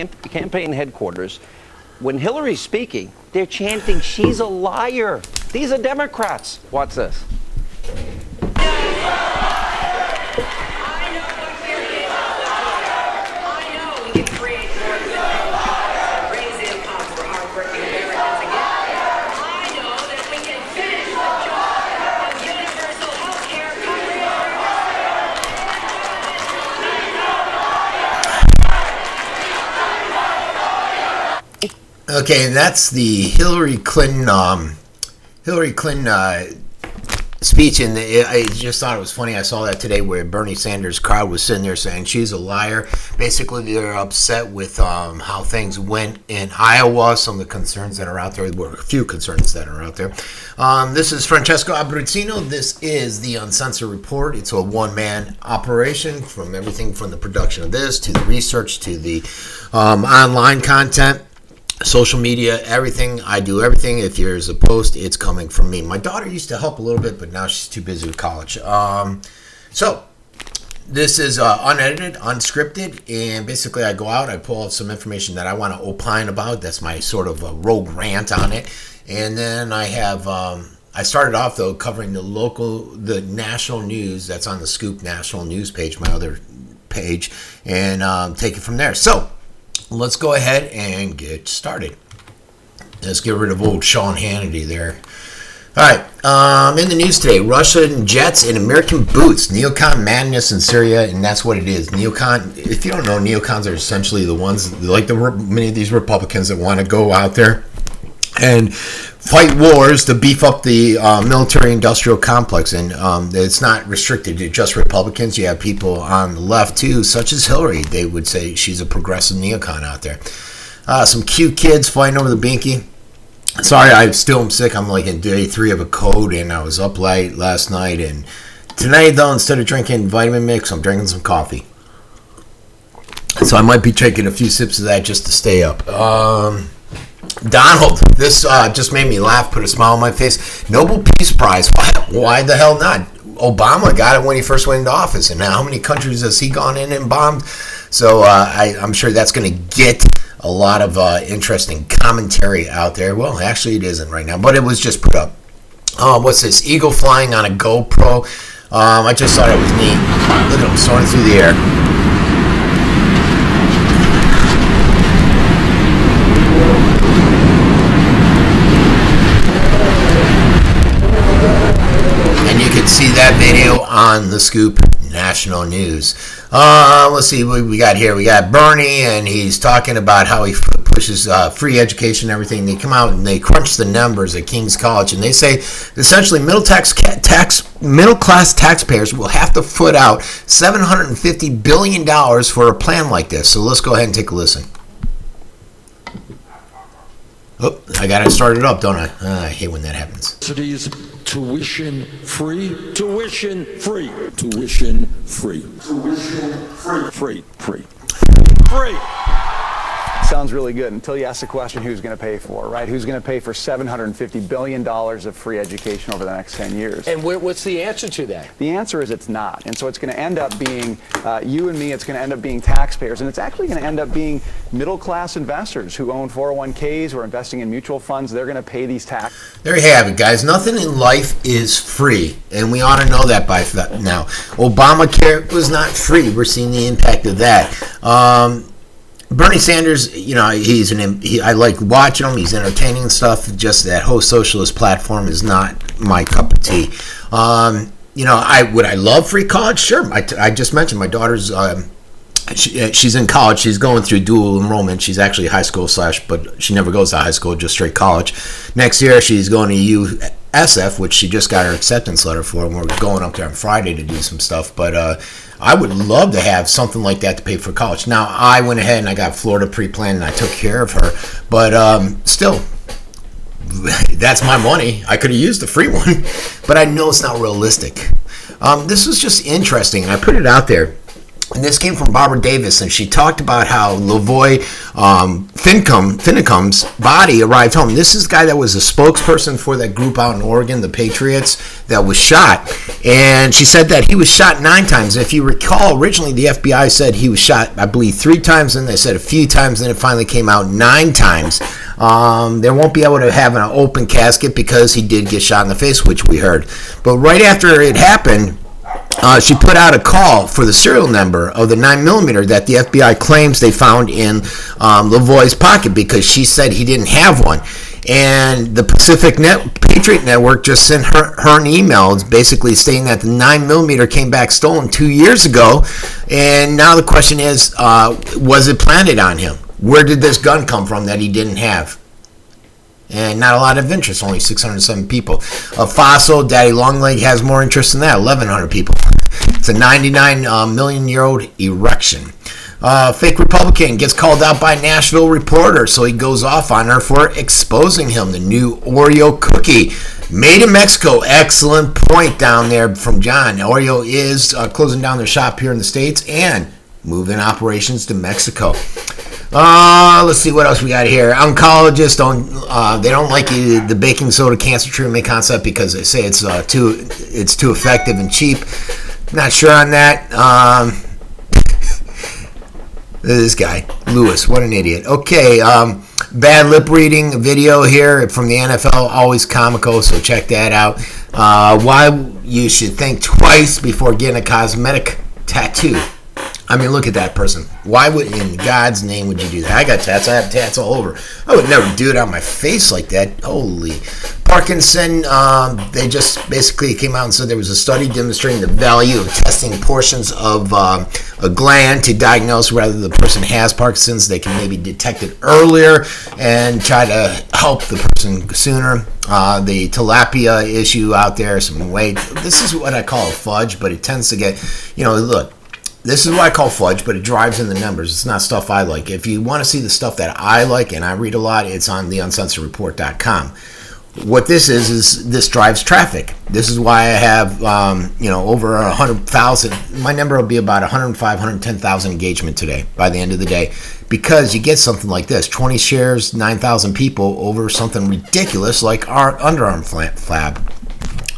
campaign headquarters. When Hillary's speaking, they're chanting, "She's a liar." These are Democrats. Watch this. Okay, and that's the Hillary Clinton speech, and I just thought it was funny. I saw that today where Bernie Sanders' crowd was sitting there saying she's a liar. Basically, they're upset with how things went in Iowa. Some of the concerns that are out there, well, a few concerns that are out there. This is Francesco Abbruzzino. This is the Uncensored Report. It's a one-man operation, from everything from the production of this to the research to the online content. Social media, everything. I do everything. If there's a post, it's coming from me. My daughter used to help a little bit, but now she's too busy with college. So this is unedited, unscripted, and basically I go out, I pull out some information that I want to opine about. That's my sort of rogue rant on it. And then I have, I started off though covering the national news that's on the Scoop National News page, my other page, and take it from there. So let's go ahead and get started. Let's get rid of old Sean Hannity there. All right. In the news today, Russian jets and American boots. Neocon madness in Syria, and that's what it is. Neocon. If you don't know, neocons are essentially the ones like many of these Republicans that want to go out there and fight wars to beef up the military-industrial complex. And it's not restricted to just Republicans. You have people on the left, too, such as Hillary. They would say she's a progressive neocon out there. Some cute kids fighting over the binky. Sorry, I still am sick. I'm like in day 3 of a cold, and I was up late last night. And tonight, though, instead of drinking vitamin mix, I'm drinking some coffee. So I might be taking a few sips of that just to stay up. Donald, this just made me laugh, put a smile on my face. Nobel Peace Prize. Why the hell not? Obama got it when he first went into office, and now how many countries has he gone in and bombed? So I'm sure that's going to get a lot of interesting commentary out there. Well, actually it isn't right now, but it was just put up. What's this? Eagle flying on a GoPro. I just thought it was neat. Look at him soaring through the air. See that video on the Scoop National News. Let's see what we got here. We got Bernie, and he's talking about how he pushes free education and everything. They come out and they crunch the numbers at King's College, and they say essentially middle class taxpayers will have to foot out $750 billion for a plan like this. So let's go ahead and take a listen. Oh, I got it started up, don't I? I hate when that happens. Tuition free. Tuition free. Tuition free. Tuition free. Free. Free. Free. Sounds really good until you ask the question, who's going to pay for it, right? Who's going to pay for $750 billion of free education over the next 10 years? And what's the answer to that? The answer is it's not. And so it's going to end up being you and me. It's going to end up being taxpayers. And it's actually going to end up being middle-class investors who own 401ks or investing in mutual funds. They're going to pay these taxes. There you have it, guys. Nothing in life is free, and we ought to know that by now. Obamacare was not free. We're seeing the impact of that. Bernie Sanders, you know, I like watching him. He's entertaining and stuff. Just that whole socialist platform is not my cup of tea. You know, would I love free college? Sure. I just mentioned my daughter's. She's in college. She's going through dual enrollment. She's actually high school but she never goes to high school, just straight college. Next year, she's going to USF, which she just got her acceptance letter for, and we're going up there on Friday to do some stuff. But I would love to have something like that to pay for college. Now, I went ahead and I got Florida pre-planned, and I took care of her. But still, that's my money. I could have used the free one, but I know it's not realistic. This was just interesting, and I put it out there. And this came from Barbara Davis, and she talked about how Lavoy Finicum's body arrived home. This is the guy that was a spokesperson for that group out in Oregon, the Patriots, that was shot. And she said that he was shot 9 times. If you recall, originally the FBI said he was shot, I believe, 3 times, and they said a few times, and then it finally came out 9 times. They won't be able to have an open casket because he did get shot in the face, which we heard. But right after it happened, she put out a call for the serial number of the 9mm that the FBI claims they found in Lavoy's pocket, because she said he didn't have one. And the Patriot Network just sent her an email basically stating that the 9mm came back stolen 2 years ago. And now the question is, was it planted on him? Where did this gun come from that he didn't have? And not a lot of interest, only 607 people. A fossil, Daddy Longleg, has more interest than that, 1,100 people. It's a 99-million-year-old erection. Fake Republican gets called out by Nashville reporter, so he goes off on her for exposing him. The new Oreo cookie, made in Mexico. Excellent point down there from John. Oreo is closing down their shop here in the States and moving operations to Mexico. Let's see what else we got here. Oncologists don't like the baking soda cancer treatment concept because they say it's too effective and cheap. Not sure on that. This guy, Lewis, what an idiot. Okay, bad lip reading video here from the NFL, always comical, so check that out. Why you should think twice before getting a cosmetic tattoo. I mean, look at that person. Why would, in God's name, would you do that? I got tats. I have tats all over. I would never do it on my face like that. Holy. Parkinson, they just basically came out and said there was a study demonstrating the value of testing portions of a gland to diagnose whether the person has Parkinson's. They can maybe detect it earlier and try to help the person sooner. The tilapia issue out there, some weight. This is what I call a fudge, but it tends to get, look. This is what I call fudge, but it drives in the numbers. It's not stuff I like. If you want to see the stuff that I like and I read a lot, it's on the uncensoredreport.com. What this is this drives traffic. This is why I have, over 100,000. My number will be about 105, 110,000 engagement today by the end of the day, because you get something like this: 20 shares, 9,000 people over something ridiculous like our underarm flab.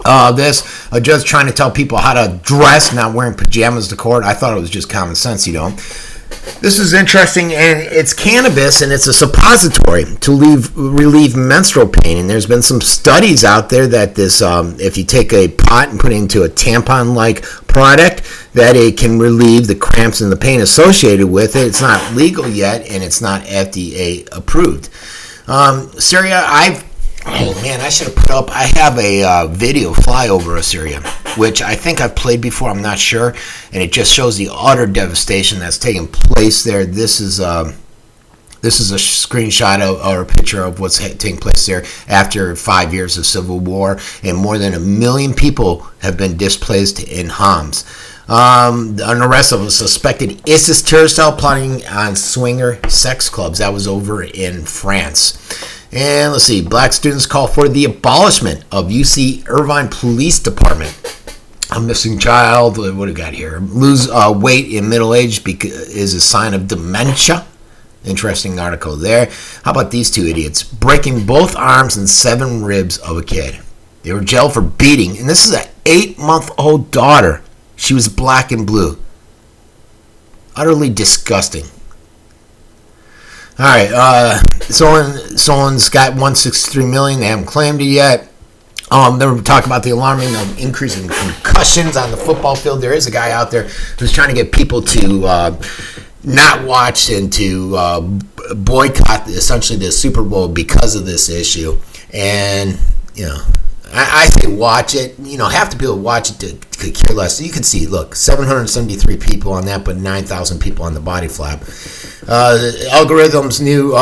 A judge trying to tell people how to dress, not wearing pajamas to court. I thought it was just common sense, This is interesting, and it's cannabis, and it's a suppository to relieve menstrual pain. And there's been some studies out there that this, if you take a pot and put it into a tampon-like product, that it can relieve the cramps and the pain associated with it. It's not legal yet, and it's not FDA approved. Syria, I should have put up. I have a video flyover of Syria, which I think I've played before. I'm not sure, and it just shows the utter devastation that's taking place there. This is a screenshot or a picture of what's taking place there after 5 years of civil war, and more than 1 million people have been displaced in Homs. An arrest of a suspected ISIS terrorist cell plotting on swinger sex clubs. That was over in France. And let's see, black students call for the abolishment of UC Irvine Police Department. A missing child, what do we got here? Lose weight in middle age is a sign of dementia. Interesting article there. How about these two idiots? Breaking both arms and 7 ribs of a kid. They were jailed for beating, and this is an 8-month-old daughter. She was black and blue. Utterly disgusting. All right, someone's got 163 million. They haven't claimed it yet. They were talking about the alarming increase in concussions on the football field. There is a guy out there who's trying to get people to not watch and to boycott essentially the Super Bowl because of this issue. And I say watch it. Half the people watch it to care less. So you can see, look, 773 people on that, but 9,000 people on the body flap. The algorithm's new.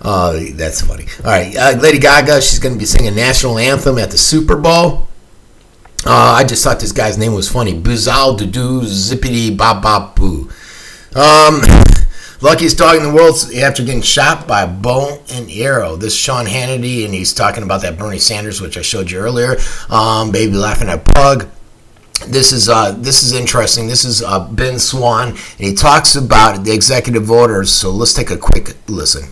Oh, that's funny. All right, Lady Gaga. She's going to be singing national anthem at the Super Bowl. I just thought this guy's name was funny. Boozal Dudu Zippity Bop Bop Boo. Luckiest dog in the world after getting shot by a bow and arrow. This is Sean Hannity, and he's talking about that Bernie Sanders, which I showed you earlier. Baby laughing at pug. This is interesting. This is Ben Swan, and he talks about the executive orders. So let's take a quick listen.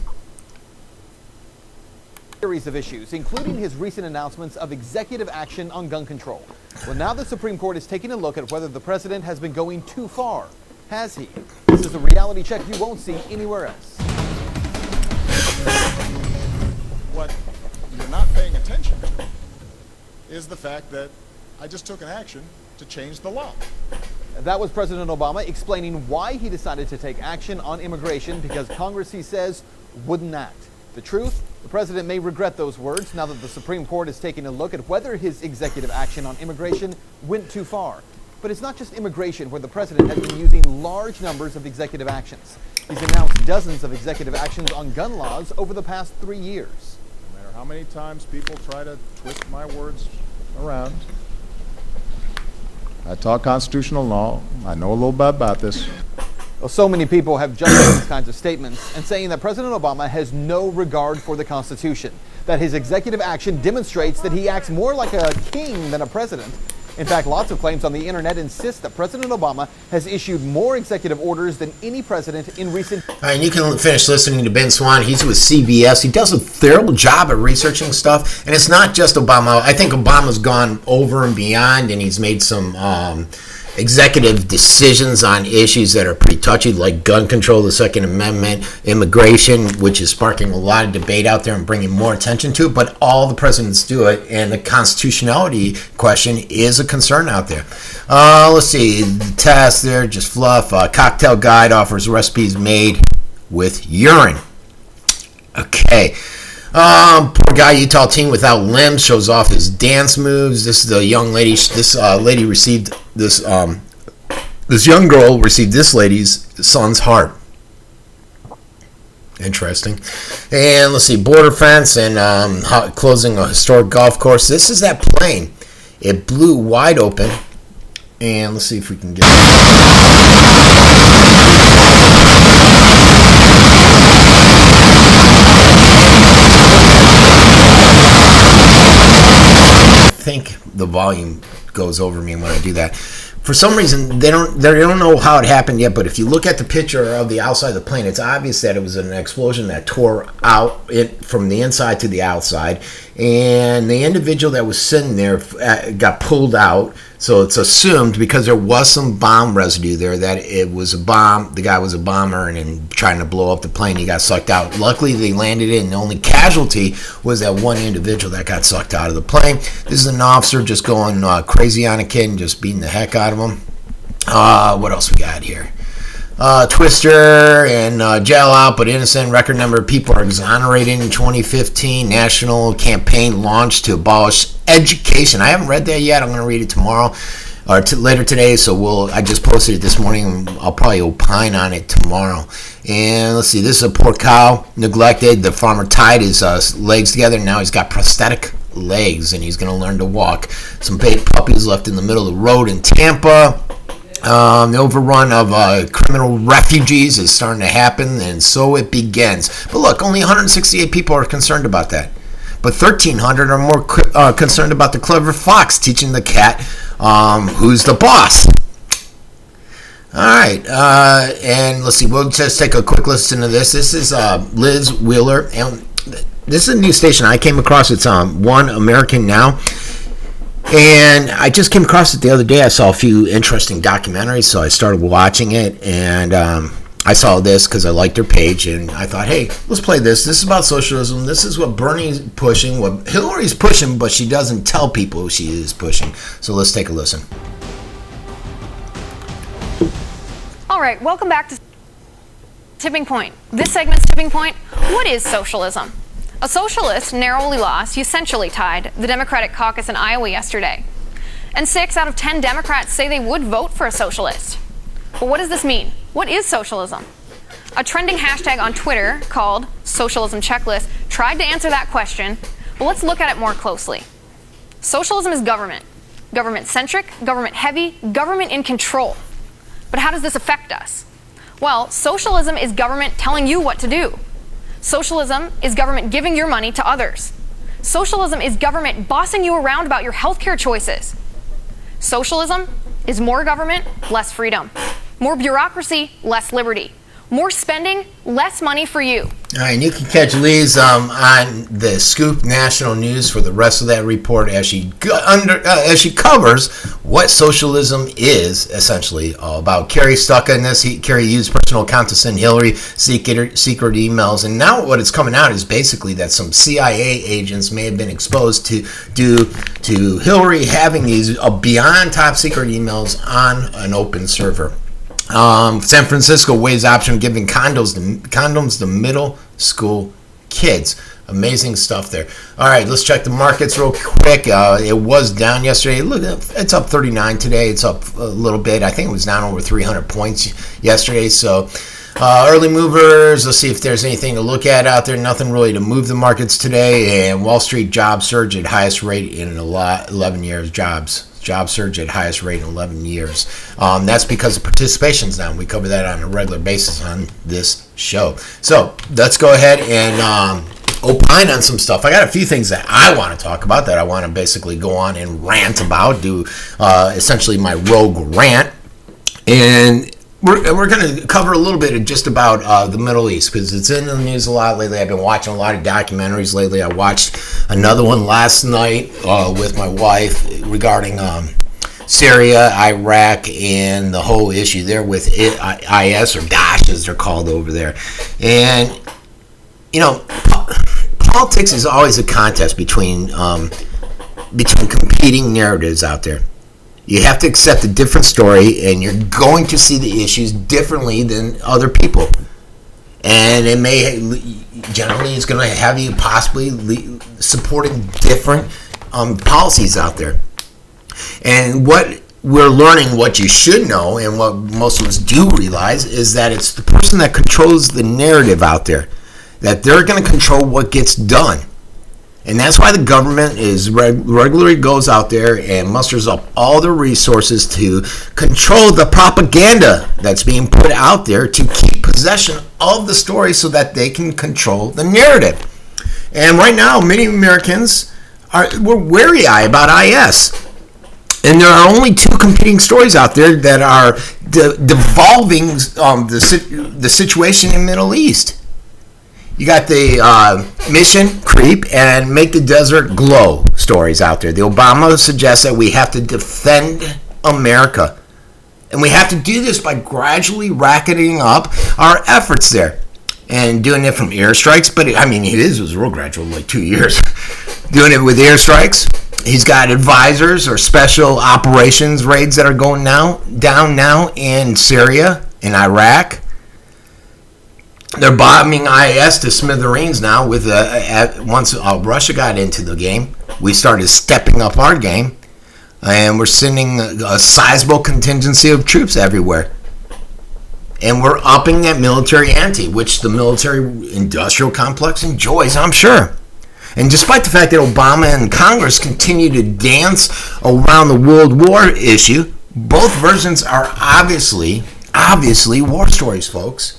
Series of issues, including his recent announcements of executive action on gun control. Well, now the Supreme Court is taking a look at whether the president has been going too far. Has he? This is a reality check you won't see anywhere else. What you're not paying attention to is the fact that I just took an action to change the law. That was President Obama explaining why he decided to take action on immigration, because Congress, he says, wouldn't act. The truth, the president may regret those words now that the Supreme Court is taking a look at whether his executive action on immigration went too far. But it's not just immigration where the president has been using large numbers of executive actions. He's announced dozens of executive actions on gun laws over the past 3 years. No matter how many times people try to twist my words around, I talk constitutional law. I know a little bit about this. Well, so many people have jumped on these kinds of statements and saying that President Obama has no regard for the Constitution, that his executive action demonstrates that he acts more like a king than a president. In fact, lots of claims on the internet insist that President Obama has issued more executive orders than any president in recent... All right, and you can finish listening to Ben Swan. He's with CBS. He does a terrible job at researching stuff, and it's not just Obama. I think Obama's gone over and beyond, and he's made some executive decisions on issues that are pretty touchy, like gun control, the Second Amendment, immigration, which is sparking a lot of debate out there and bringing more attention to it. But all the presidents do it, and the constitutionality question is a concern out there. Let's see, the test there, just fluff. Cocktail guide offers recipes made with urine. Okay. Poor guy, Utah teen without limbs shows off his dance moves. This is the young lady. This lady received this. This young girl received this lady's son's heart. Interesting. And let's see, border fence and closing a historic golf course. This is that plane. It blew wide open. And let's see if we can get. I think the volume goes over me when I do that. For some reason, they don't know how it happened yet, but if you look at the picture of the outside of the plane, it's obvious that it was an explosion that tore out it from the inside to the outside, and the individual that was sitting there got pulled out. So it's assumed, because there was some bomb residue there, that it was a bomb. The guy was a bomber, and in trying to blow up the plane, he got sucked out. Luckily, they landed it, and the only casualty was that one individual that got sucked out of the plane. This is an officer just going crazy on a kid and just beating the heck out of him. What else we got here? Twister and jail out but innocent. Record number of people are exonerated in 2015. National campaign launched to abolish education. I haven't read that yet. I'm going to read it tomorrow or later today. So I just posted it this morning, and I'll probably opine on it tomorrow. And let's see. This is a poor cow neglected. The farmer tied his legs together. And now he's got prosthetic legs, and he's going to learn to walk. Some baby puppies left in the middle of the road in Tampa. The overrun of criminal refugees is starting to happen, and so it begins. But look, only 168 people are concerned about that. But 1,300 are more concerned about the clever fox teaching the cat who's the boss. All right, and let's see. We'll just take a quick listen to this. This is Liz Wheeler, and this is a new station I came across. It's One American Now. And I just came across it the other day. I saw a few interesting documentaries, so I started watching it, and I saw this because I liked their page, and I thought, hey, let's play this. This is about socialism. This is what Bernie's pushing, what Hillary's pushing, but she doesn't tell people she is pushing. So let's take a listen. All right, welcome back to Tipping Point. This segment's Tipping Point. What is socialism? A socialist narrowly lost, essentially tied, the Democratic caucus in Iowa yesterday. And 6 out of 10 Democrats say they would vote for a socialist. But what does this mean? What is socialism? A trending hashtag on Twitter called Socialism Checklist tried to answer that question, but let's look at it more closely. Socialism is government. Government-centric, government-heavy, government in control. But how does this affect us? Well, socialism is government telling you what to do. Socialism is government giving your money to others. Socialism is government bossing you around about your healthcare choices. Socialism is more government, less freedom. More bureaucracy, less liberty. More spending, less money for you. All right, and you can catch Liz on the Scoop National News for the rest of that report as she covers what socialism is essentially all about. Kerry stuck in this. Kerry used personal account to send Hillary secret emails, and now what is coming out is basically that some CIA agents may have been exposed to Hillary having these beyond top secret emails on an open server. San Francisco waives option of giving condoms to middle school kids. Amazing stuff there. All right, let's check the markets real quick. It was down yesterday. Look, it's up 39 today. It's up a little bit. I think it was down over 300 points yesterday. So early movers, let's see if there's anything to look at out there. Nothing really to move the markets today. And Wall Street job surge at highest rate in 11 years. Job surge at highest rate in 11 years. That's because of participation's down. We cover that on a regular basis on this show. So let's go ahead and opine on some stuff. I got a few things that I want to talk about that I want to basically go on and rant about, do essentially my rogue rant. And we're going to cover a little bit of just about the Middle East because it's in the news a lot lately. I've been watching a lot of documentaries lately. I watched another one last night with my wife regarding Syria, Iraq, and the whole issue there with IS or Daesh as they're called over there. And, you know, politics is always a contest between competing narratives out there. You have to accept a different story, and you're going to see the issues differently than other people. And it may, generally, it's going to have you possibly supporting different policies out there. And what we're learning, what you should know, and what most of us do realize, is that it's the person that controls the narrative out there, that they're going to control what gets done. And that's why the government is regularly goes out there and musters up all the resources to control the propaganda that's being put out there to keep possession of the story so that they can control the narrative. And right now, many Americans we're wary-eyed about IS. And there are only two competing stories out there that are devolving the situation in the Middle East. You got the mission creep and make the desert glow stories out there. The Obama suggests that we have to defend America. And we have to do this by gradually racketing up our efforts there. And doing it from airstrikes. But, it was real gradual, like 2 years. Doing it with airstrikes. He's got advisors or special operations raids that are going down now in Syria and Iraq. They're bombing IS to smithereens now. Once Russia got into the game, we started stepping up our game, and we're sending a sizable contingency of troops everywhere. And we're upping that military ante, which the military-industrial complex enjoys, I'm sure. And despite the fact that Obama and Congress continue to dance around the World War issue, both versions are obviously war stories, folks.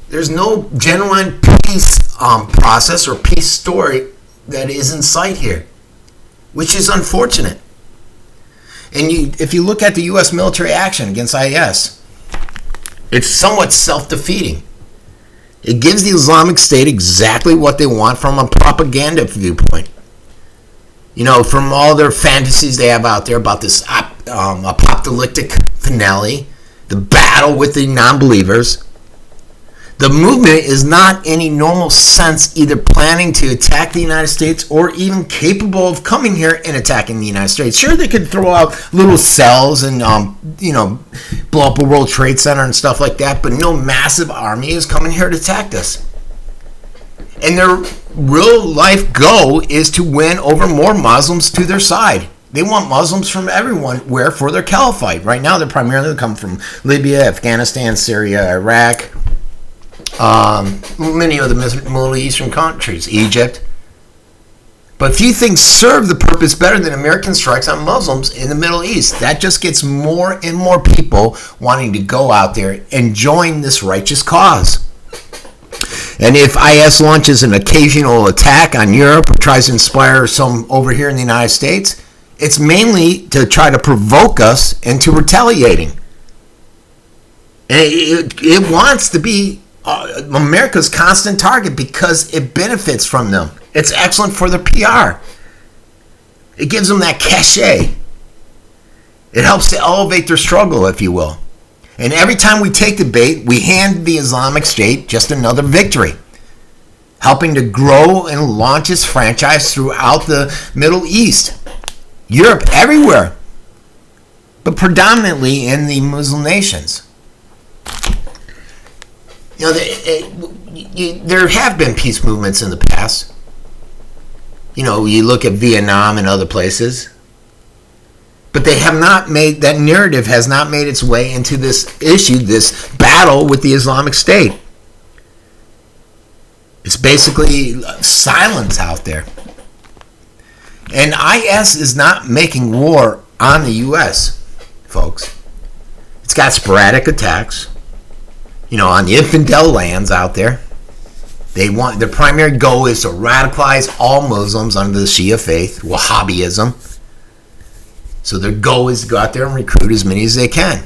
There's no genuine peace process or peace story that is in sight here, which is unfortunate. And if you look at the U.S. military action against IS, it's somewhat self-defeating. It gives the Islamic State exactly what they want from a propaganda viewpoint. From all their fantasies they have out there about this apocalyptic finale, the battle with the non-believers. The movement is not in any normal sense either planning to attack the United States or even capable of coming here and attacking the United States. Sure, they could throw out little cells and, blow up a World Trade Center and stuff like that, but no massive army is coming here to attack us. And their real life goal is to win over more Muslims to their side. They want Muslims from everywhere for their caliphate. Right now, they're primarily coming from Libya, Afghanistan, Syria, Iraq, many of the Middle Eastern countries, Egypt. But few things serve the purpose better than American strikes on Muslims in the Middle East. That just gets more and more people wanting to go out there and join this righteous cause. And if IS launches an occasional attack on Europe or tries to inspire some over here in the United States, It's mainly to try to provoke us into retaliating. And it wants to be America's constant target because it benefits from them. It's excellent for their PR. It gives them that cachet. It helps to elevate their struggle, if you will. And every time we take the bait, we hand the Islamic State just another victory, helping to grow and launch its franchise throughout the Middle East, Europe, everywhere, but predominantly in the Muslim nations. You know, there have been peace movements in the past. You know, you look at Vietnam and other places. But they have not made, that narrative has not made its way into this issue, this battle with the Islamic State. It's basically silence out there. And IS is not making war on the U.S., folks. It's got sporadic attacks, you know, on the infidel lands out there. Their primary goal is to radicalize all Muslims under the Shia faith, Wahhabism. So their goal is to go out there and recruit as many as they can.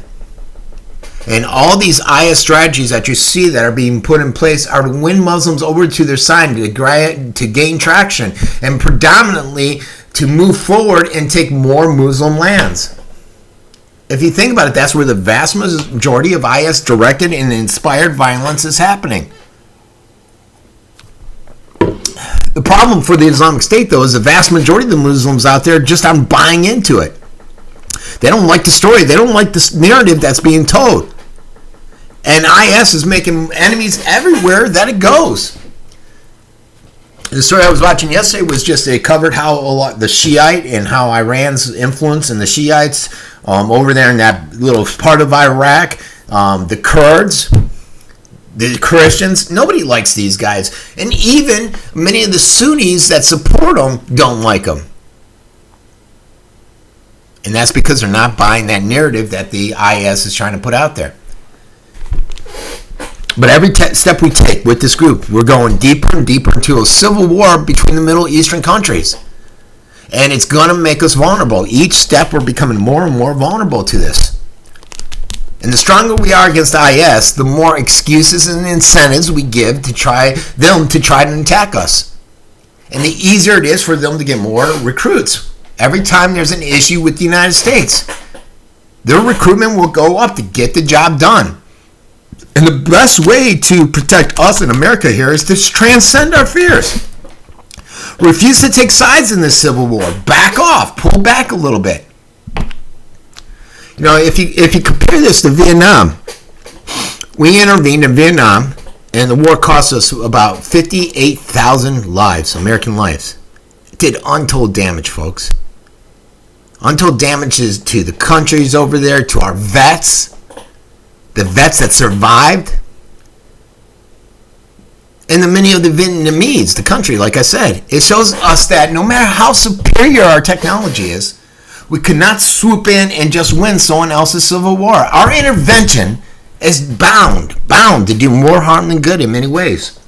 And all these IS strategies that you see that are being put in place are to win Muslims over to their side, to gain traction, and predominantly to move forward and take more Muslim lands. If you think about it, that's where the vast majority of IS directed and inspired violence is happening. The problem for the Islamic State, though, is the vast majority of the Muslims out there just aren't buying into it. They don't like the story. They don't like the narrative that's being told. And IS is making enemies everywhere that it goes. The story I was watching yesterday was just, it covered how the Shiite and how Iran's influence in the Shiites over there in that little part of Iraq, the Kurds, the Christians. Nobody likes these guys. And even many of the Sunnis that support them don't like them. And that's because they're not buying that narrative that the IS is trying to put out there. But every step we take with this group, we're going deeper and deeper into a civil war between the Middle Eastern countries. And it's going to make us vulnerable. Each step we're becoming more and more vulnerable to this. And the stronger we are against IS, the more excuses and incentives we give to try to attack us. And the easier it is for them to get more recruits. Every time there's an issue with the United States, their recruitment will go up to get the job done. And the best way to protect us in America here is to transcend our fears. Refuse to take sides in this civil war. Back off. Pull back a little bit. You know, if you compare this to Vietnam, we intervened in Vietnam, and the war cost us about 58,000 lives, American lives. It did untold damage, folks. Untold damages to the countries over there, to our vets, the vets that survived, and the many of the Vietnamese, the country, like I said. It shows us that no matter how superior our technology is, we could not swoop in and just win someone else's civil war. Our intervention is bound to do more harm than good in many ways.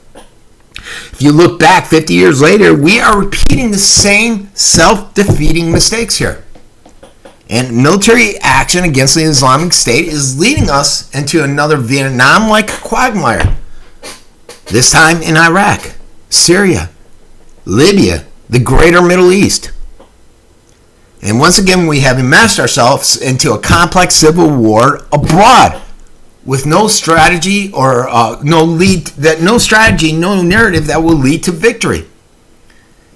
If you look back 50 years later, we are repeating the same self-defeating mistakes here. And military action against the Islamic State is leading us into another Vietnam-like quagmire. This time in Iraq, Syria, Libya, the greater Middle East. And once again, we have immersed ourselves into a complex civil war abroad with no strategy or no narrative that will lead to victory.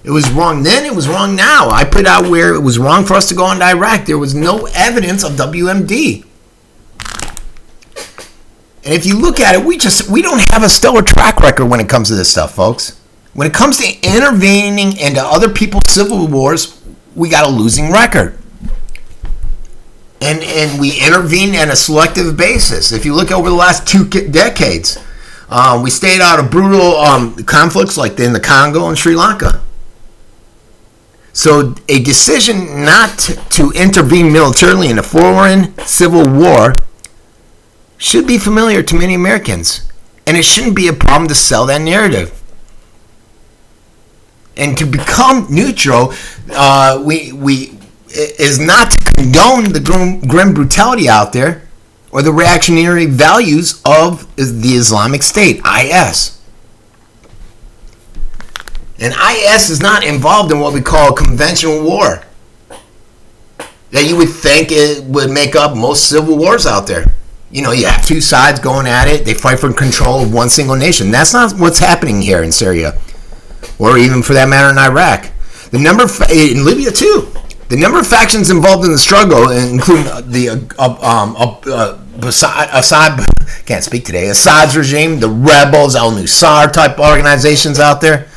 It was wrong then, it was wrong now. I put out where it was wrong for us to go into Iraq. There was no evidence of WMD. And if you look at it, we don't have a stellar track record when it comes to this stuff, folks. When it comes to intervening into other people's civil wars, we got a losing record. And we intervene on a selective basis. If you look over the last 2 decades, we stayed out of brutal conflicts like in the Congo and Sri Lanka. So a decision not to intervene militarily in a foreign civil war should be familiar to many Americans. And it shouldn't be a problem to sell that narrative. And to become neutral, is not to condone the grim brutality out there or the reactionary values of the Islamic State, IS. And IS is not involved in what we call a conventional war that you would think it would make up most civil wars out there. You know, you have two sides going at it. They fight for control of one single nation. That's not what's happening here in Syria, or even for that matter in Iraq. The number in Libya too. The number of factions involved in the struggle, including the Assad, can't speak today, Assad's regime, the rebels, al-Nusra type organizations out there,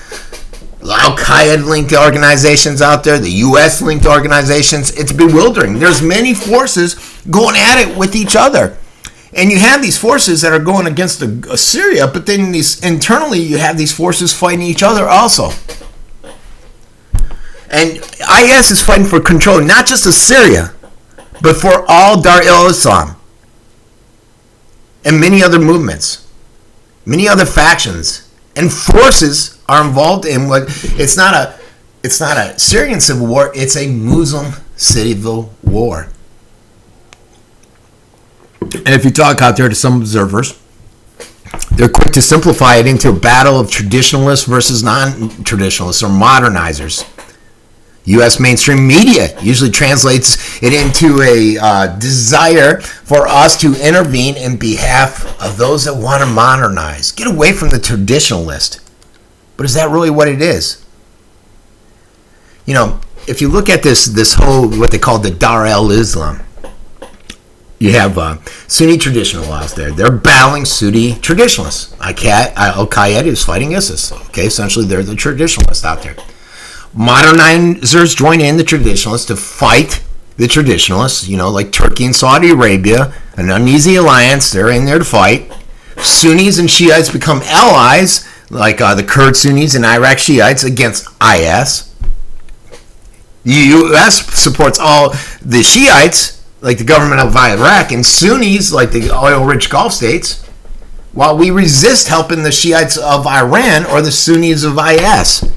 Al-Qaeda linked organizations out there, the U.S. linked organizations. It's bewildering. There's many forces going at it with each other. And you have these forces that are going against Syria, but then internally you have these forces fighting each other also. And IS is fighting for control not just of Syria, but for all Dar el-Islam and many other movements, many other factions, and forces are involved in what it's not a Syrian civil war, it's a Muslim civil war. And if you talk out there to some observers, they're quick to simplify it into a battle of traditionalists versus non-traditionalists or modernizers. U.S. mainstream media usually translates it into a desire for us to intervene in behalf of those that want to modernize. Get away from the traditionalist. But is that really what it is? You know, if you look at this whole, what they call the Dar el-Islam, you have Sunni traditionalists there. They're battling Sunni traditionalists. Al-Qaeda is fighting ISIS. Okay, essentially they're the traditionalists out there. Modernizers join in the traditionalists to fight the traditionalists, you know, like Turkey and Saudi Arabia, an uneasy alliance. They're in there to fight. Sunnis and Shiites become allies, like the Kurd Sunnis and Iraq Shiites against IS. The U.S. supports all the Shiites, like the government of Iraq, and Sunnis, like the oil-rich Gulf states, while we resist helping the Shiites of Iran or the Sunnis of IS.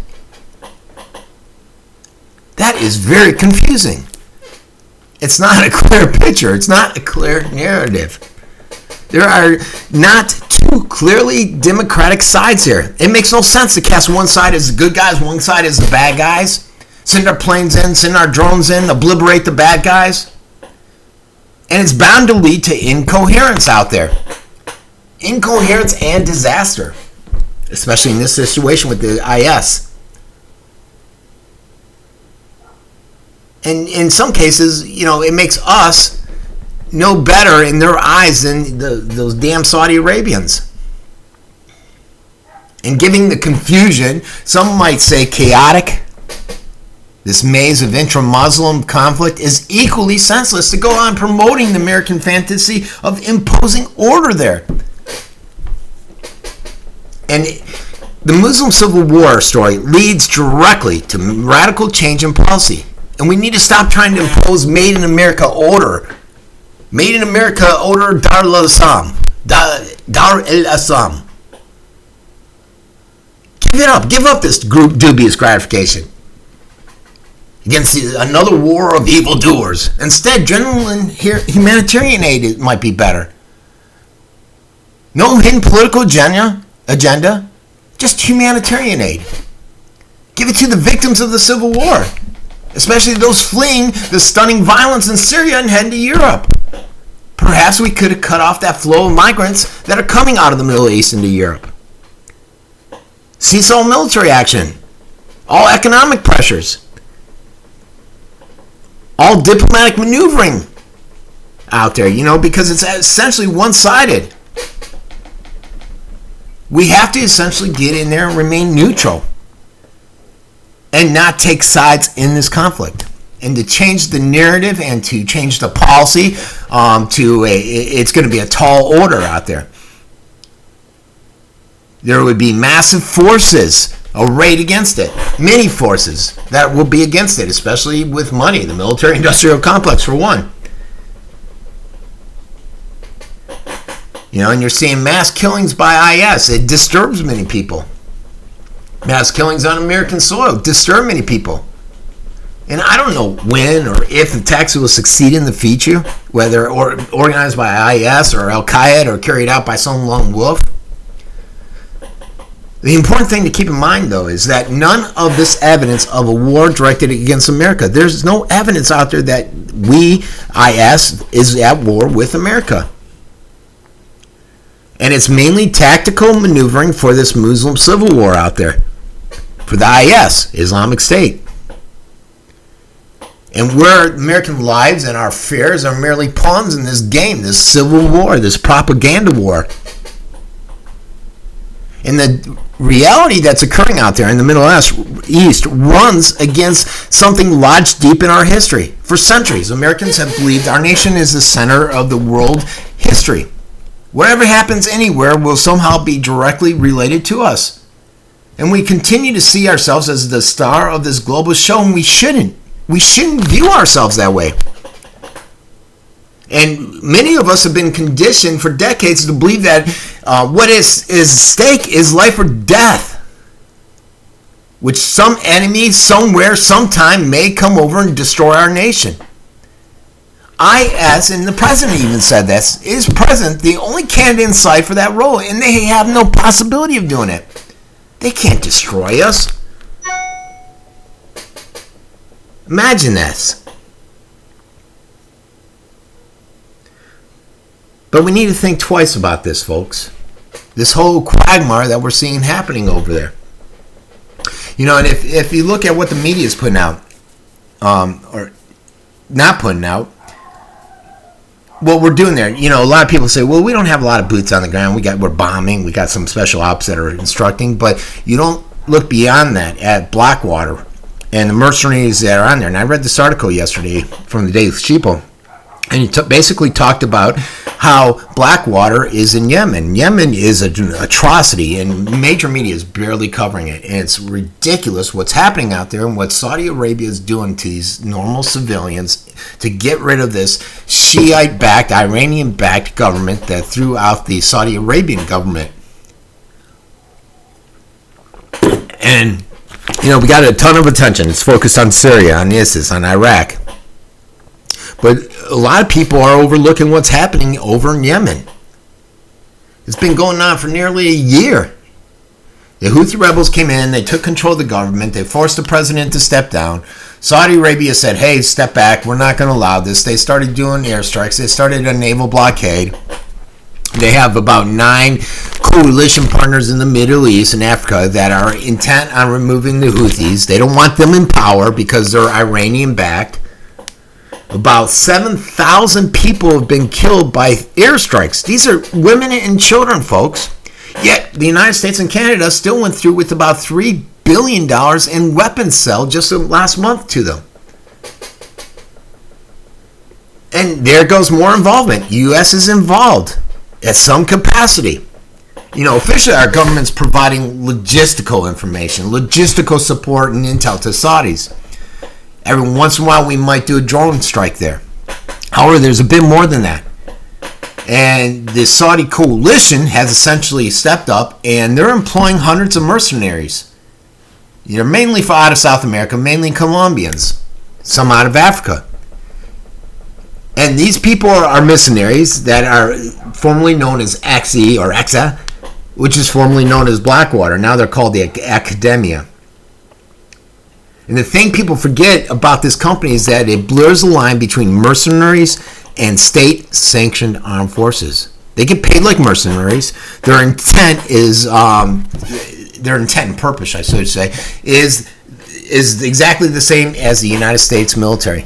That is very confusing. It's not a clear picture. It's not a clear narrative. There are not two clearly democratic sides here. It makes no sense to cast one side as the good guys, one side as the bad guys. Send our planes in, send our drones in, obliterate the bad guys. And it's bound to lead to incoherence out there. Incoherence and disaster. Especially in this situation with the IS. And in some cases, you know, it makes us no better in their eyes than those damn Saudi Arabians. And giving the confusion, some might say chaotic, this maze of intra-Muslim conflict is equally senseless to go on promoting the American fantasy of imposing order there. And the Muslim Civil War story leads directly to radical change in policy. And we need to stop trying to impose Made in America order. Made in America order Dar el-Islam. Dar el-Islam. Give it up. Give up this dubious gratification against another war of evildoers. Instead, genuine humanitarian aid might be better. No hidden political agenda. Just humanitarian aid. Give it to the victims of the Civil War. Especially those fleeing the stunning violence in Syria and heading to Europe. Perhaps we could have cut off that flow of migrants that are coming out of the Middle East into Europe. Cease all military action. All economic pressures. All diplomatic maneuvering out there, you know, because it's essentially one-sided. We have to essentially get in there and remain neutral. And not take sides in this conflict, and to change the narrative and to change the policy it's going to be a tall order out there. There would be massive forces arrayed against it, many forces that will be against it, especially with money, the military-industrial complex for one. You know, and you're seeing mass killings by IS. It disturbs many people. Mass killings on American soil disturb many people. And I don't know when or if the attacks will succeed in the future, whether organized by IS or Al-Qaeda or carried out by some lone wolf. The important thing to keep in mind, though, is that none of this evidence of a war directed against America, there's no evidence out there that IS, is at war with America. And it's mainly tactical maneuvering for this Muslim civil war out there, for the IS, Islamic State. And where American lives and our fears are merely pawns in this game, this civil war, this propaganda war. And the reality that's occurring out there in the Middle East runs against something lodged deep in our history. For centuries, Americans have believed our nation is the center of the world history. Whatever happens anywhere will somehow be directly related to us. And we continue to see ourselves as the star of this global show, and we shouldn't. We shouldn't view ourselves that way. And many of us have been conditioned for decades to believe that what is at stake is life or death, which some enemy, somewhere, sometime may come over and destroy our nation. IS, and the president even said this, is present the only candidate in sight for that role, and they have no possibility of doing it. They can't destroy us. Imagine this. But we need to think twice about this, folks. This whole quagmire that we're seeing happening over there. You know, and if you look at what the media is putting out, or not putting out, what we're doing there, you know, a lot of people say, well, we don't have a lot of boots on the ground. We're bombing. We got some special ops that are instructing. But you don't look beyond that at Blackwater and the mercenaries that are on there. And I read this article yesterday from the Daily Sheeple, and it basically talked about how Blackwater is in Yemen. Yemen is an atrocity, and major media is barely covering it. And it's ridiculous what's happening out there and what Saudi Arabia is doing to these normal civilians to get rid of this Shiite-backed, Iranian-backed government that threw out the Saudi Arabian government. And you know, we got a ton of attention. It's focused on Syria, on ISIS, on Iraq. But a lot of people are overlooking what's happening over in Yemen. It's been going on for nearly a year. The Houthi rebels came in, they took control of the government, they forced the president to step down. Saudi Arabia said, hey, step back, we're not going to allow this. They started doing airstrikes, they started a naval blockade. They have about 9 coalition partners in the Middle East and Africa that are intent on removing the Houthis. They don't want them in power because they're Iranian-backed. About 7,000 people have been killed by airstrikes. These are women and children, folks. Yet the United States and Canada still went through with about $3 billion in weapons sale just last month to them. And there goes more involvement. U.S. is involved at some capacity. You know, officially our government's providing logistical information, logistical support and intel to Saudis. Every once in a while we might do a drone strike there. However, there's a bit more than that. And the Saudi coalition has essentially stepped up and they're employing hundreds of mercenaries. They're mainly out of South America, mainly Colombians, some out of Africa. And these people are mercenaries that are formerly known as AXI or AXA, which is formerly known as Blackwater. Now they're called the Academia. And the thing people forget about this company is that it blurs the line between mercenaries and state-sanctioned armed forces. They get paid like mercenaries. Their intent is, their intent and purpose, I should say, is exactly the same as the United States military,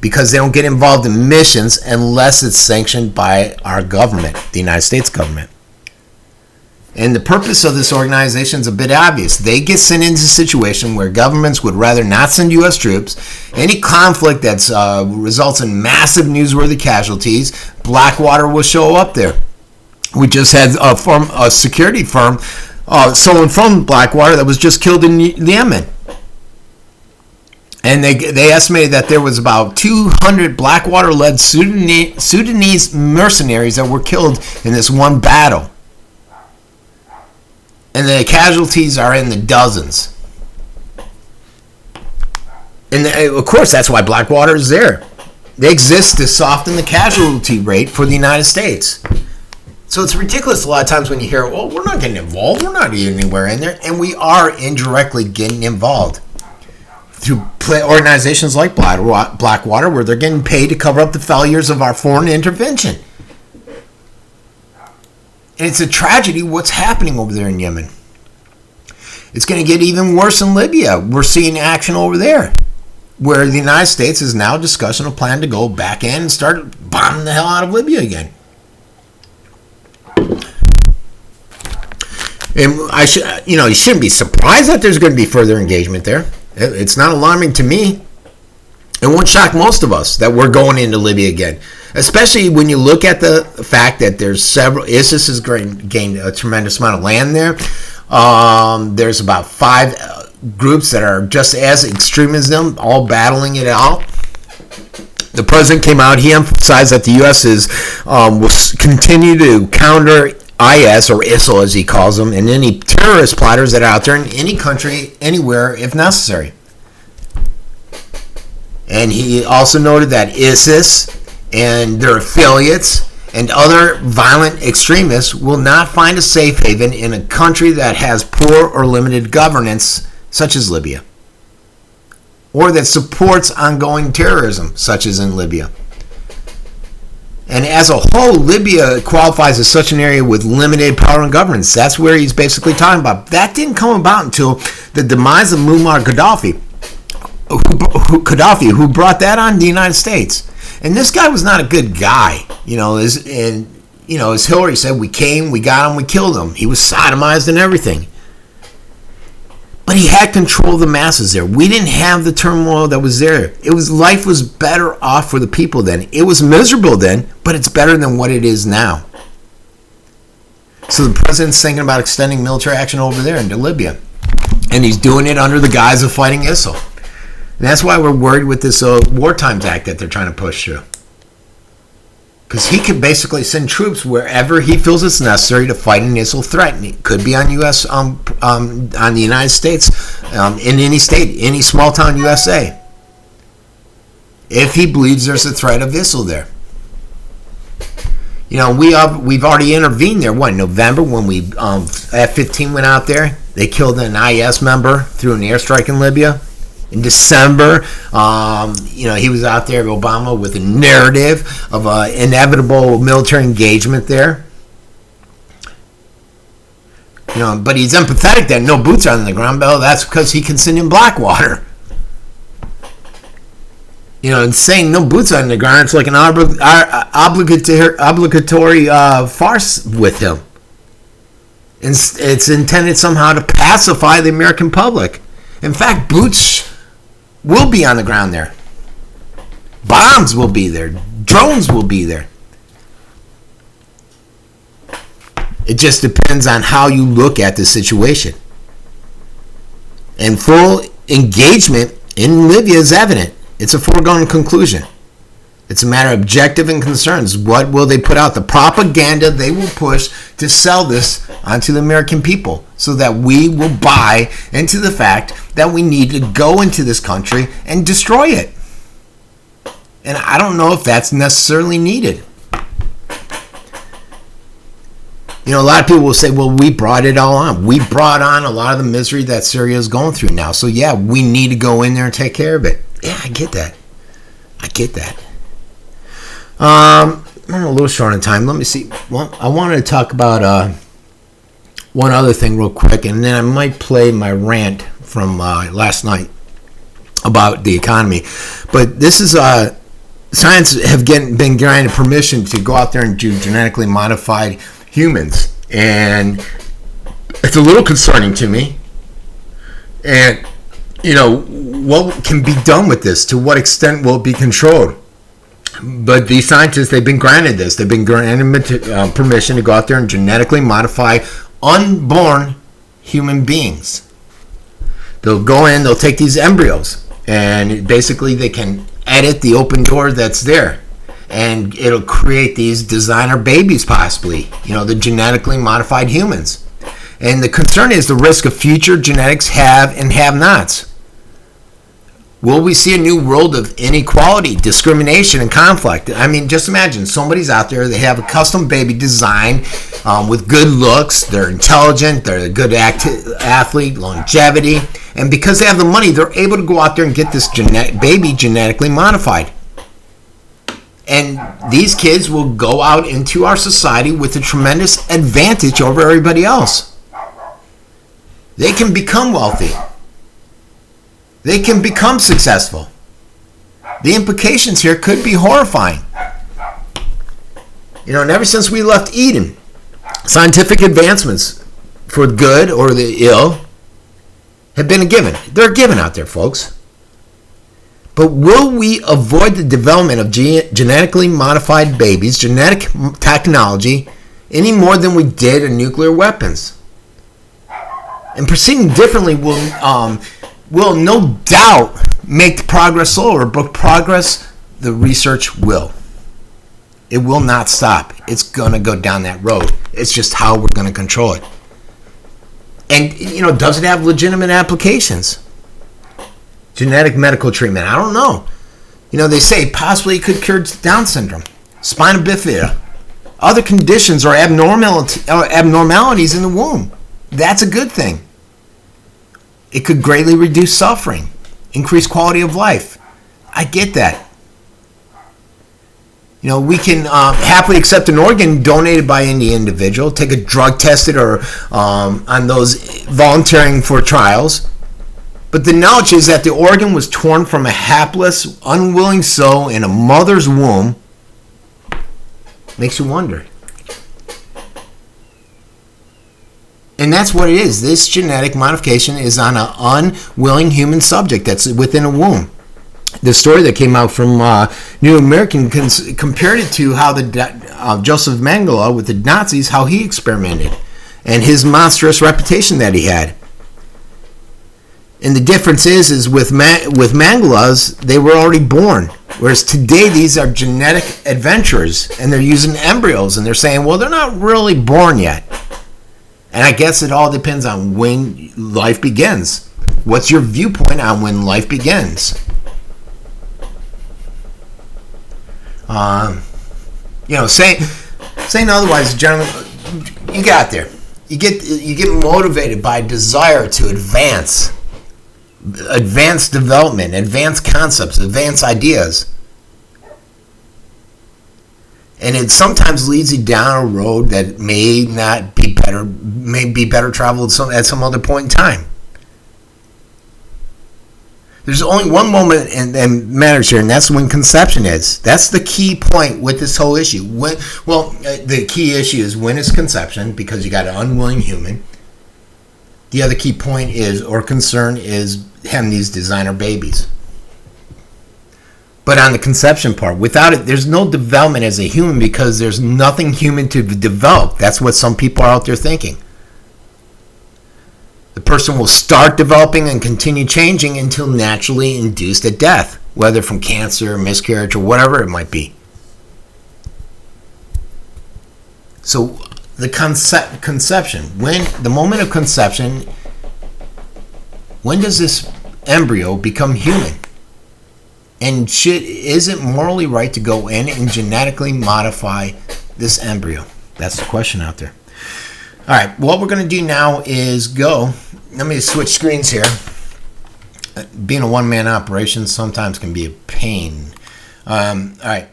because they don't get involved in missions unless it's sanctioned by our government, the United States government. And the purpose of this organization is a bit obvious. They get sent into a situation where governments would rather not send U.S. troops. Any conflict that results in massive newsworthy casualties, Blackwater will show up there. We just had a security firm, someone from Blackwater that was just killed in Yemen. And they estimated that there was about 200 Blackwater-led Sudanese mercenaries that were killed in this one battle. And the casualties are in the dozens. And of course, that's why Blackwater is there. They exist to soften the casualty rate for the United States. So it's ridiculous a lot of times when you hear, well, we're not getting involved. We're not anywhere in there. And we are indirectly getting involved through organizations like Blackwater, where they're getting paid to cover up the failures of our foreign intervention. And it's a tragedy what's happening over there in Yemen. It's going to get even worse in Libya. We're seeing action over there, where the United States is now discussing a plan to go back in and start bombing the hell out of Libya again. And you shouldn't be surprised that there's going to be further engagement there. It's not alarming to me. It won't shock most of us that we're going into Libya again, especially when you look at the fact that there's several. ISIS has gained a tremendous amount of land there. There's about 5 groups that are just as extreme as them, all battling it out. The president came out. He emphasized that the U.S. will continue to counter IS, or ISIL as he calls them, and any terrorist plotters that are out there in any country, anywhere, if necessary. And he also noted that ISIS and their affiliates and other violent extremists will not find a safe haven in a country that has poor or limited governance, such as Libya, or that supports ongoing terrorism, such as in Libya. And as a whole, Libya qualifies as such an area with limited power and governance. That's where he's basically talking about. That didn't come about until the demise of Muammar Gaddafi, who brought that on the United States. And this guy was not a good guy. As Hillary said, we came, we got him, we killed him. He was sodomized and everything. But he had control of the masses there. We didn't have the turmoil that was there. Life was better off for the people then. It was miserable then, but it's better than what it is now. So the president's thinking about extending military action over there into Libya. And he's doing it under the guise of fighting ISIL. And that's why we're worried with this Wartime Act that they're trying to push through. Because he could basically send troops wherever he feels it's necessary to fight an ISIL threat. And it could be on U.S. On the United States, in any state, any small town USA, if he believes there's a threat of ISIL there. We've already intervened there. November, when we F-15 went out there, they killed an IS member through an airstrike in Libya. In December, he was out there, Obama, with a narrative of inevitable military engagement there. But he's empathetic that no boots are on the ground. Well, that's because he can send in Blackwater. And saying no boots on the ground, it's like an obligatory farce with him. And it's intended somehow to pacify the American public. In fact, boots will be on the ground there. Bombs will be there. Drones will be there. It just depends on how you look at the situation. And full engagement in Libya is evident. It's a foregone conclusion. It's a matter of objective and concerns. What will they put out? The propaganda they will push to sell this onto the American people so that we will buy into the fact that we need to go into this country and destroy it. And I don't know if that's necessarily needed. A lot of people will say, well, we brought it all on. We brought on a lot of the misery that Syria is going through now. So, yeah, we need to go in there and take care of it. Yeah, I get that. I'm a little short on time. Let me see. Well, I wanted to talk about one other thing real quick, and then I might play my rant from last night about the economy. But this is science have been granted permission to go out there and do genetically modified humans, and it's a little concerning to me. And what can be done with this? To what extent will it be controlled? But these scientists, they've been granted this. They've been granted permission to go out there and genetically modify unborn human beings. They'll go in, they'll take these embryos, and basically they can edit the open door that's there. And it'll create these designer babies, possibly, the genetically modified humans. And the concern is the risk of future genetics have and have-nots. Will we see a new world of inequality, discrimination, and conflict? I mean, just imagine somebody's out there, they have a custom baby design with good looks, they're intelligent, they're a good athlete, longevity, and because they have the money, they're able to go out there and get this baby genetically modified. And these kids will go out into our society with a tremendous advantage over everybody else. They can become wealthy. They can become successful. The implications here could be horrifying. You know, and ever since we left Eden, scientific advancements for the good or the ill have been a given. They're a given out there, folks. But will we avoid the development of genetically modified babies, genetic technology, any more than we did in nuclear weapons? And proceeding differently will no doubt make the progress slower, but progress, the research will. It will not stop. It's going to go down that road. It's just how we're going to control it. And, you know, does it have legitimate applications? Genetic medical treatment, I don't know. You know, they say possibly it could cure Down syndrome, spina bifida, other conditions or abnormalities in the womb. That's a good thing. It could greatly reduce suffering, increase quality of life. I get that. You know, we can happily accept an organ donated by any individual, take a drug tested or on those volunteering for trials. But the knowledge is that the organ was torn from a hapless, unwilling soul in a mother's womb makes you wonder. And that's what it is. This genetic modification is on an unwilling human subject that's within a womb. The story that came out from New American compared it to how Joseph Mengele with the Nazis, how he experimented, and his monstrous reputation that he had. And the difference is with Mengele's, they were already born. Whereas today, these are genetic adventurers, and they're using embryos, and they're saying, well, they're not really born yet. And I guess it all depends on when life begins. What's your viewpoint on when life begins? You know, saying otherwise, gentlemen, you got there. You get motivated by desire to advance development, advanced concepts, advanced ideas. And it sometimes leads you down a road that may be better traveled at some other point in time. There's only one moment that matters here, and that's when conception is. That's the key point with this whole issue. The key issue is when is conception, because you got an unwilling human. The other key point is, or concern is, having these designer babies. But on the conception part, without it, there's no development as a human because there's nothing human to develop. That's what some people are out there thinking. The person will start developing and continue changing until naturally induced at death, whether from cancer, miscarriage, or whatever it might be. So the conception, the moment of conception, when does this embryo become human? And is it morally right to go in and genetically modify this embryo? That's the question out there. All right, what we're going to do now is let me switch screens here. Being a one-man operation sometimes can be a pain. All right.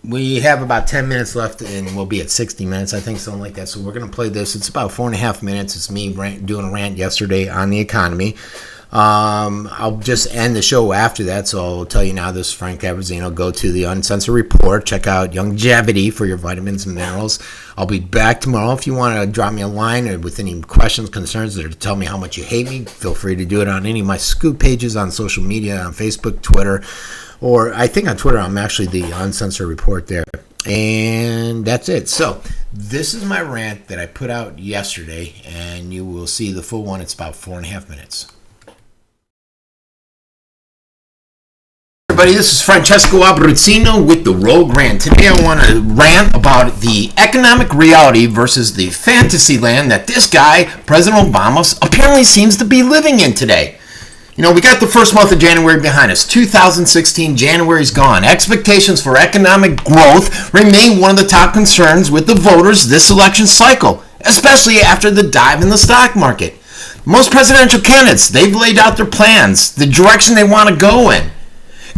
We have about 10 minutes left, and we'll be at 60 minutes, I think, something like that. So we're going to play this. It's about 4.5 minutes. It's me doing a rant yesterday on the economy. I'll just end the show after that, so I'll tell you now. This is Frank Abbruzzino. Go to the Uncensored report. Check out Longevity for your vitamins and minerals. I'll be back tomorrow. If you want to drop me a line or with any questions, concerns, or to tell me how much you hate me, feel free to do it on any of my scoop pages on social media, on Facebook, Twitter, or I think on Twitter I'm actually the Uncensored report there. And that's it. So this is my rant that I put out yesterday, and you will see the full one. It's about 4.5 minutes. Everybody, this is Francesco Abbruzzino with the Rogue Rant. Today I want to rant about the economic reality versus the fantasy land that this guy, President Obama, apparently seems to be living in today. You know, we got the first month of January behind us. 2016, January's gone. Expectations for economic growth remain one of the top concerns with the voters this election cycle, especially after the dive in the stock market. Most presidential candidates, they've laid out their plans, the direction they want to go in.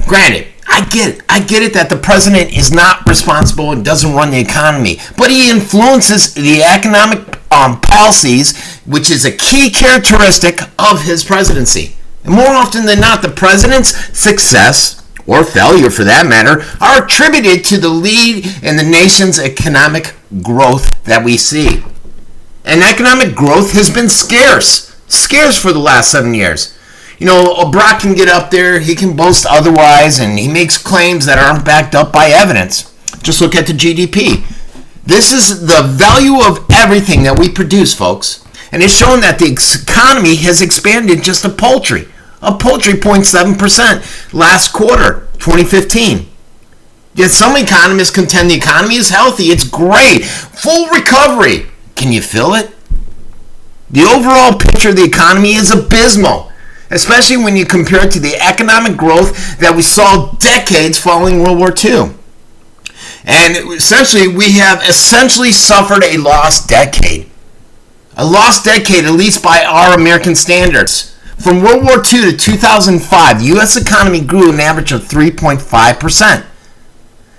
Granted, I get it that the president is not responsible and doesn't run the economy, but he influences the economic policies, which is a key characteristic of his presidency. And more often than not, the president's success, or failure for that matter, are attributed to the lead in the nation's economic growth that we see. And economic growth has been scarce for the last 7 years. You know, Brock can get up there, he can boast otherwise, and he makes claims that aren't backed up by evidence. Just look at the GDP. This is the value of everything that we produce, folks. And it's shown that the economy has expanded just a paltry 0.7% last quarter, 2015. Yet some economists contend the economy is healthy, it's great, full recovery. Can you feel it? The overall picture of the economy is abysmal, especially when you compare it to the economic growth that we saw decades following World War II. And essentially, we have suffered a lost decade. A lost decade, at least by our American standards. From World War II to 2005, the U.S. economy grew an average of 3.5%.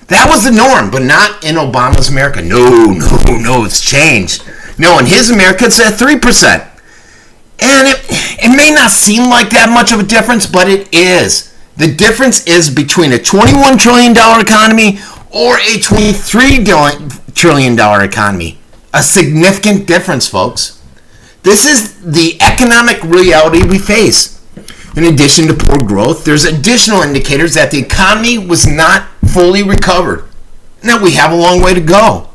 That was the norm, but not in Obama's America. No, it's changed. No, in his America, it's at 3%. And it may not seem like that much of a difference, but it is. The difference is between a $21 trillion economy or a $23 trillion economy. A significant difference, folks. This is the economic reality we face. In addition to poor growth, there's additional indicators that the economy was not fully recovered and that we have a long way to go.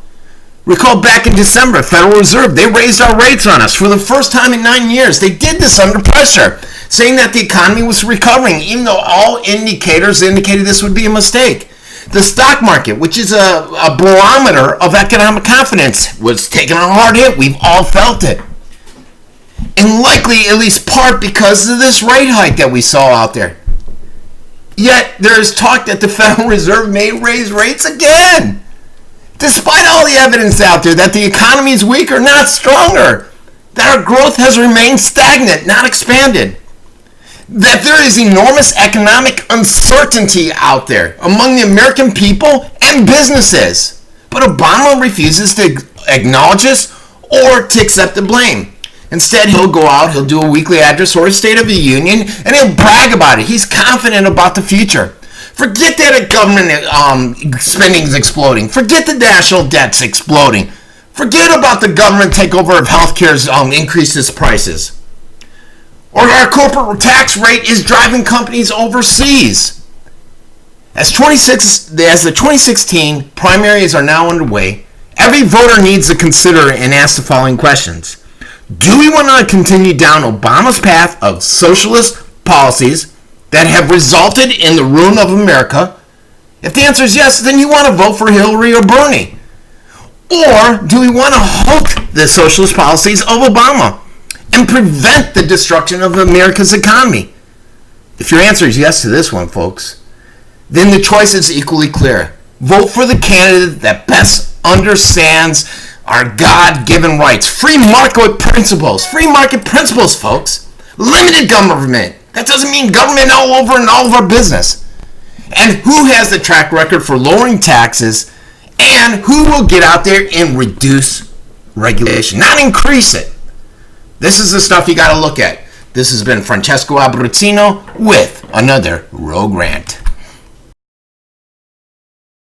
Recall back in December, Federal Reserve, they raised our rates on us for the first time in 9 years. They did this under pressure, saying that the economy was recovering, even though all indicators indicated this would be a mistake. The stock market, which is a barometer of economic confidence, was taking a hard hit. We've all felt it. And likely, at least part, because of this rate hike that we saw out there. Yet, there is talk that the Federal Reserve may raise rates again. Despite all the evidence out there that the economy is weaker, not stronger, that our growth has remained stagnant, not expanded, that there is enormous economic uncertainty out there among the American people and businesses. But Obama refuses to acknowledge this or to accept the blame. Instead, he'll go out, he'll do a weekly address or a State of the Union, and he'll brag about it. He's confident about the future. Forget that government spending is exploding. Forget the national debt's exploding. Forget about the government takeover of healthcare's increases prices. Or our corporate tax rate is driving companies overseas. As the 2016 primaries are now underway, every voter needs to consider and ask the following questions. Do we want to continue down Obama's path of socialist policies that have resulted in the ruin of America? If the answer is yes, then you want to vote for Hillary or Bernie. Or do we want to halt the socialist policies of Obama and prevent the destruction of America's economy? If your answer is yes to this one, folks, then the choice is equally clear. Vote for the candidate that best understands our God-given rights. Free market principles, folks. Limited government. That doesn't mean government all over and all of our business. And who has the track record for lowering taxes, and who will get out there and reduce regulation, not increase it? This is the stuff you got to look at. This has been Francesco Abbruzzino with another Rogue Rant.